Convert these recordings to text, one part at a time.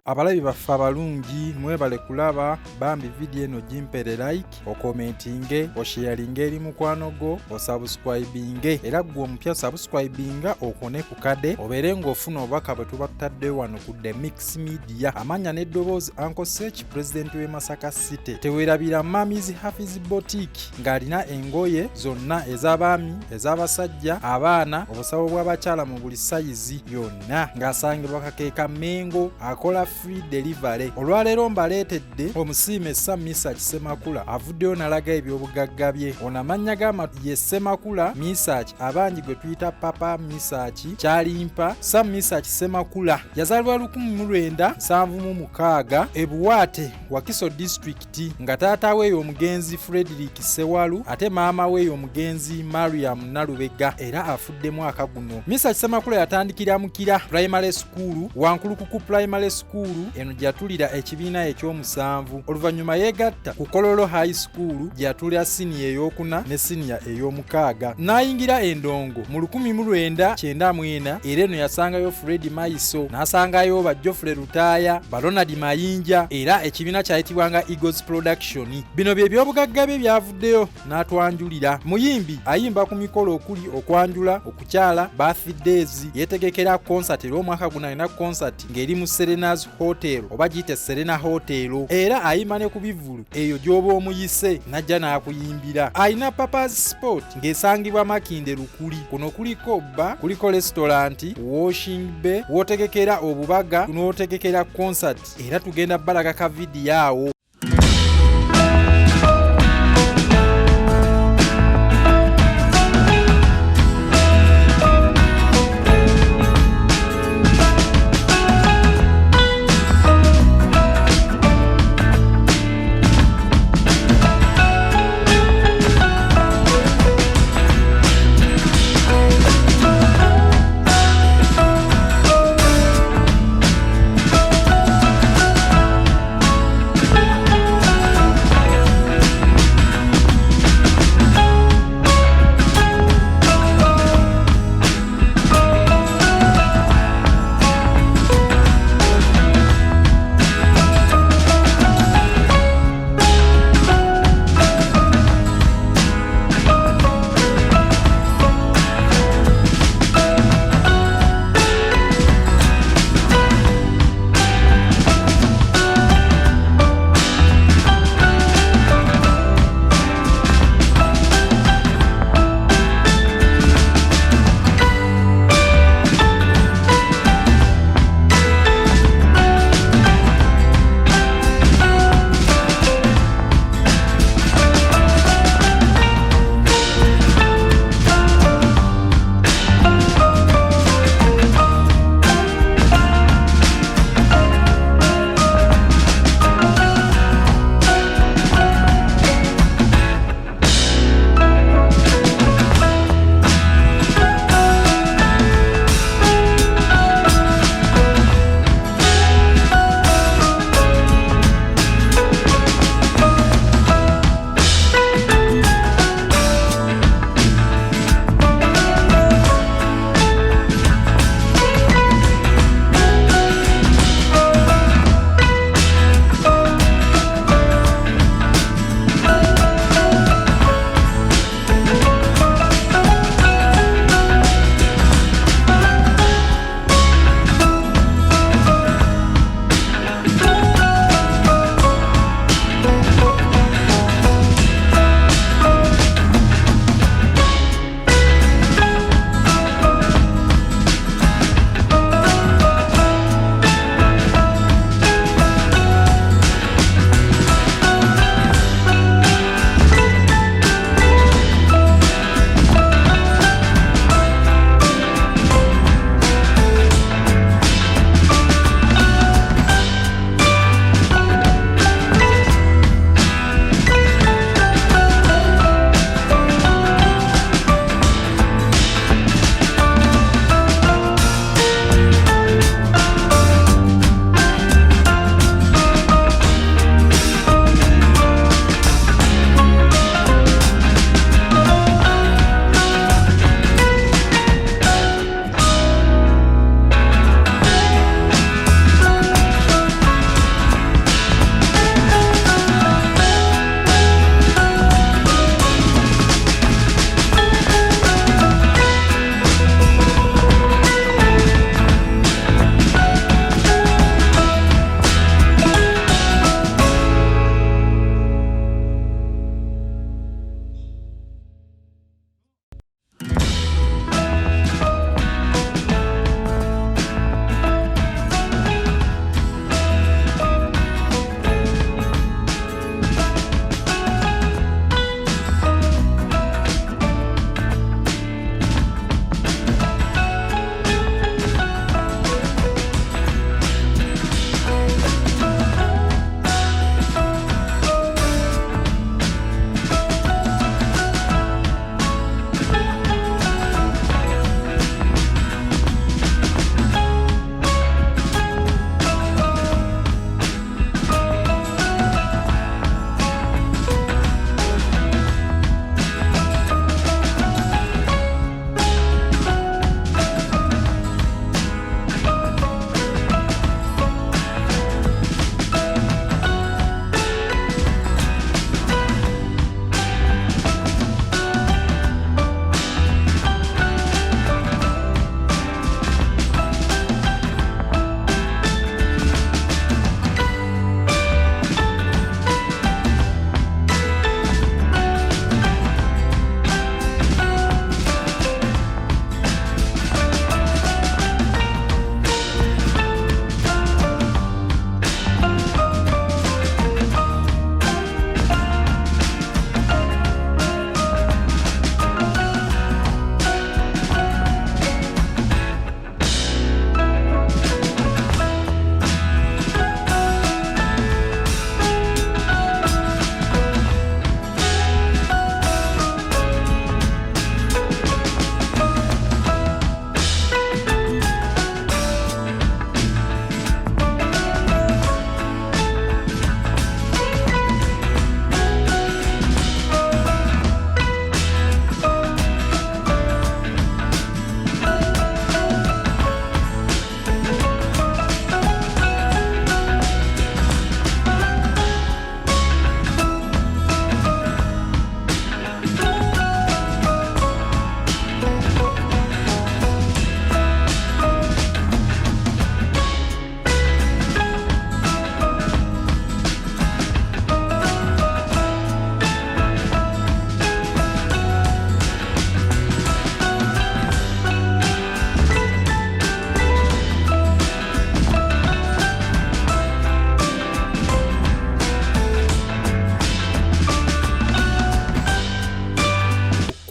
Abalabi baffe abalungi mwebale kulaba bambi video eno gimpere like, okomentinge, osharinge eri mukwano go, osubscribinge era gwe omupya subscribinga okone ku kade obeere ng'ofuna obubaka bwe tubatadde wano ku The Mix Media. Amanya n'eddoboozi Uncle Search, president w'e Masaka City. Teweerabira Mami's Hafiz Boutique ng'alina engoye zonna ez'abaami, ez'abasajja, abaana, obusawo bw'abakyala mu buli sayizi yonna, ng'asangibwa Kakeeka Mengo, akola free delivery. Olwaleero mbaleetedde omusiime Mesach Ssemakula avuddeyo n'alaga ebyobugagga bye. Ono amannya g'amatu ye Ssemakula Mesach, abangi gwe tuyita Papa Mesach Kyalimpa. Mesach Ssemakula yazaalibwa 1976 e Buwaate, Wakiso district, nga taata we omugenzi Frederick Ssewalu ate maama we omugenzi Mariam Nalubega, era afudde mwaka guno. Mesach Ssemakula yatandikira mu Kira Primary School, Wankulukuku Primary School, eno gyatulira ekibiina ekyomusanvu. Oluvannyuma yeegatta ku Kololo High School gyatulira siniya eyokuna ne siniya ey'omukaaga. N'ayingira Endongo mu 1994 era eno yasangayo Fred Maiso, n'asangayo ba Geoffrey Lutaaya, ba Ronald Mayinja, era ekibiina kyayitibwanga Eagles Production. Bino bye byobugagga bye byavuddeyo n'atwanjulira. Muyimbi ayimba ku mikolo okuli okwanjula, okukyala, birthdays, yeetegekera concert era omwaka guno alina concert ng'eri mu Serena's Hotel oba giyite Serena Hotel, era ayimba ne ku bivulu eyo gy'oba omuyise najja n'akuyimbira. Ayina Papa's Sport ng'esangibwa Makinde Lukuli. Kuno kuliko bba, kuliko restaurant, washing bay, wootegekera obubaga, n'otegekera concert, era tugenda balaga ka vidiyo awo.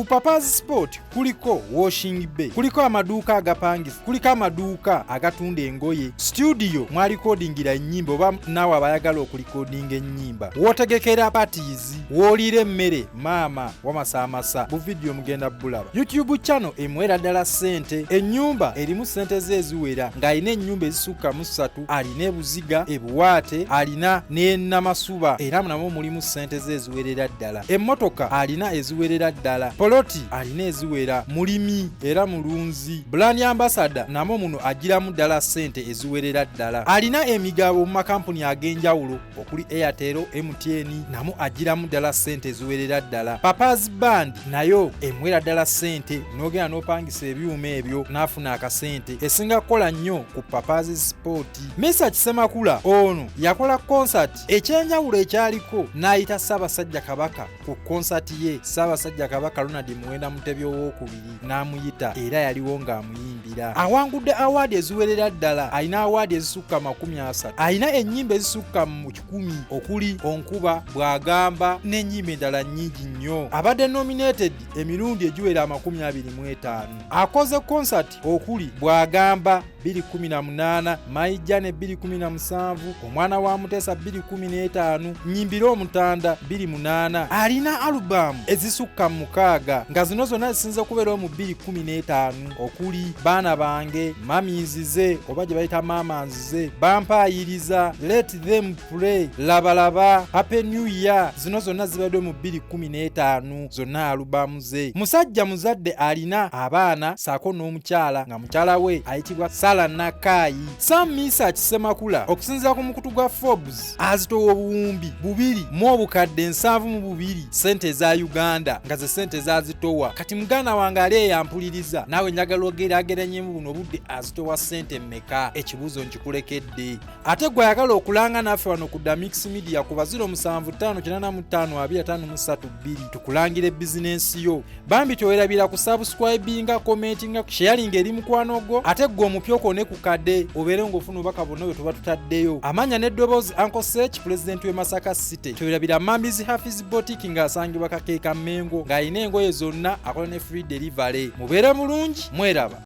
ku Papa's Sport kuliko washing bay, kuliko amaduuka agapangisa, kuliko amaduuka agatunda engoye, studio mwalikodingira ennyimba oba naawe abayagala okulikodinga ennyimba, wootegekera parties, woolira emmere maama wamasaamasa bu video mugenda bulaba. YouTube channel emwera ddala Sente, ennyumba erimu sente ze eziwera ng'alina ennyumba ezisukka mu 3, alina ebuziga, ebuwaate, alina n'ennamasuba era namwo mulimu sente ze eziwerera ddala. Emmotoka alina eziwerera ddala, poloti alina eziwera, mulimi era mulunzi, brand ambassador namwo muno agiramu ddala sente eziwerera ddala. Alina emigabo mu makampuni ag'enjawulo okuli Airtel, MTN, namwo agiramu ddala sente eziwerera ddala. Papa's Band nayo emwera ddala sente, n'ogenda n'opangisa ebyuma ebyo n'afuna akasente. Esinga kukola nnyo ku Papa's Sport. Mesach Ssemakula ono yakola concert ekyenjawulo ekyaliko n'ayita Ssaabasajja Kabaka ku concert ye. Ssaabasajja Kabaka Ronald Muwenda Mutebi owookubiri n'amuyita era yaliwo ng'amuyimbira. Awangudde award eziwerera ddala, alina award ezisukka 30, alina ennyimba ezisukka mu 100 okuli Onkuba, Bwagamba n'ennyimba endala nnyingi nnyo. Abadde nominated emirundi egiwera 25. Akoze concert okuli Bwagamba 2018, Mwajja ne 2017, Omwana wa Muteesa 2015, Nyimbira Omutanda 2008. Alina album ezisukka 6 nga zino zonna zisinze okubeerawo mu 2015 okuli Baana Bange, Mamizize oba gye bayita Mamanzize, Bampayiriza, Let Them Pray, Labalaba, Happy New Year. Zino zonna zibadde mu 2015 zonna alubamu ze. Musajja muzadde alina abaana saako n'omukyala nga mukyala we ayitibwa Sala Nakayi. Sam Mesach Ssemakula okusinziira ku mukutu gwa Forbes azitowa obuwumbi 2,702 sente za Uganda nga ze sente zazitowa. Kati muganda wange ali eyampuliriza naawe njagala ogeraageranyemu buno obudde azitowa sente mmeka? Ekibuuzo nkikulekedde. Ate gwe ayagala okulanga naffe wano ku Mix Media ku 0755852532 tukulangire bizinensi yo. Bambi towerabira ku subscribinga, commentinga, sharinga eri mukwano gwo, ate gwe omupyoko ne ku kadde obeere ng'ofuna obubaka bonna bwe tuba tutaddeyo. Amanya n'eddoboozi Uncle Sech, President w'e Masaka City. Towerabira Mambizi Hafiz Boutique ng'asangibwa Kakeeka Mengo ng'alina engoye zonna akola ne free delivery. Mubeere mulungi, mweraba.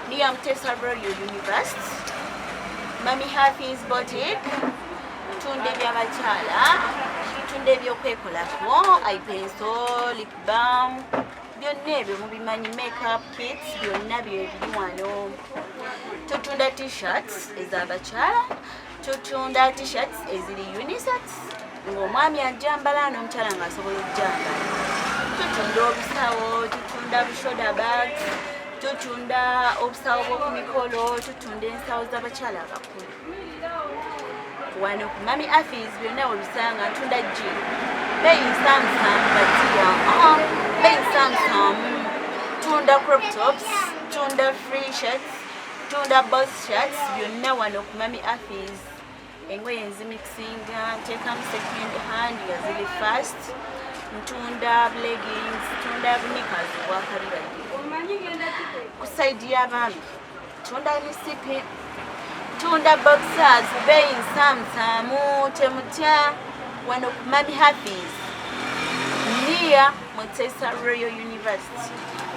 University, Mami Hafiz Boutique, tunde by'abakyala, tunde by'okwekolako, eye pencil, lip balm, byonna ebyo mubimanyi, makeup kits, byonna biri wano. Tutunda t-shirts ez'abakyala, tutunda t-shirts eziri unisex, ng'omwami ajambala n'omukyala ng'asobola okujambala. Tutunda obusawo, tutunda shoulder bags, tutunda obusawo bw'okumikolo, tutunda ensawo z'abakyala abakulu. Wano ku Mami Hafiz byonna obisanga ntunda jean. Beyi nsamusamu batiwa, beyi nsamusamu. Tunda crop tops, tunda free shirts, tunda boss shirts, byonna wano ku Mami Hafiz. Engoye nzimixinga, nteekamu second hand nga ziri fast. Ntunda leggings, tunda knickers bwakabibadde. Ku side y'abaami tunda misipi, tunda boxers, beyi nsamusamu, temutya. Wano ku Mami Hafiz near Montesa Royal University.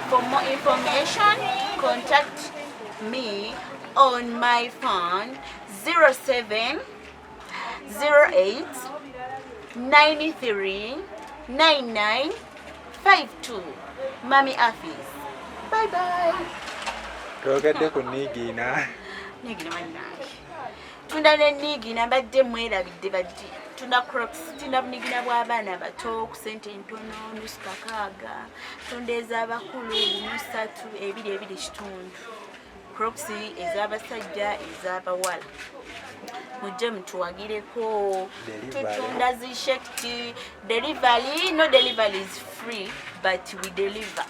For more information, contact me on my phone 0708 93 9952. Mami Hafiz. Bye bye. Togedde ku Nigina. Nigina mannaye. Tunda ne Nigina badde mwerabidde badde. Tunda crocs, tunda Nigina bw'abaana bato ku sente ntono nusu kakaaga. Tunda ez'abakulu 3, 2 kitundu. Crocs ez'abasajja ez'abawala. Mujje mutuwagireko. Tutunda zi-shakti. Delivery, no delivery is free, but we deliver.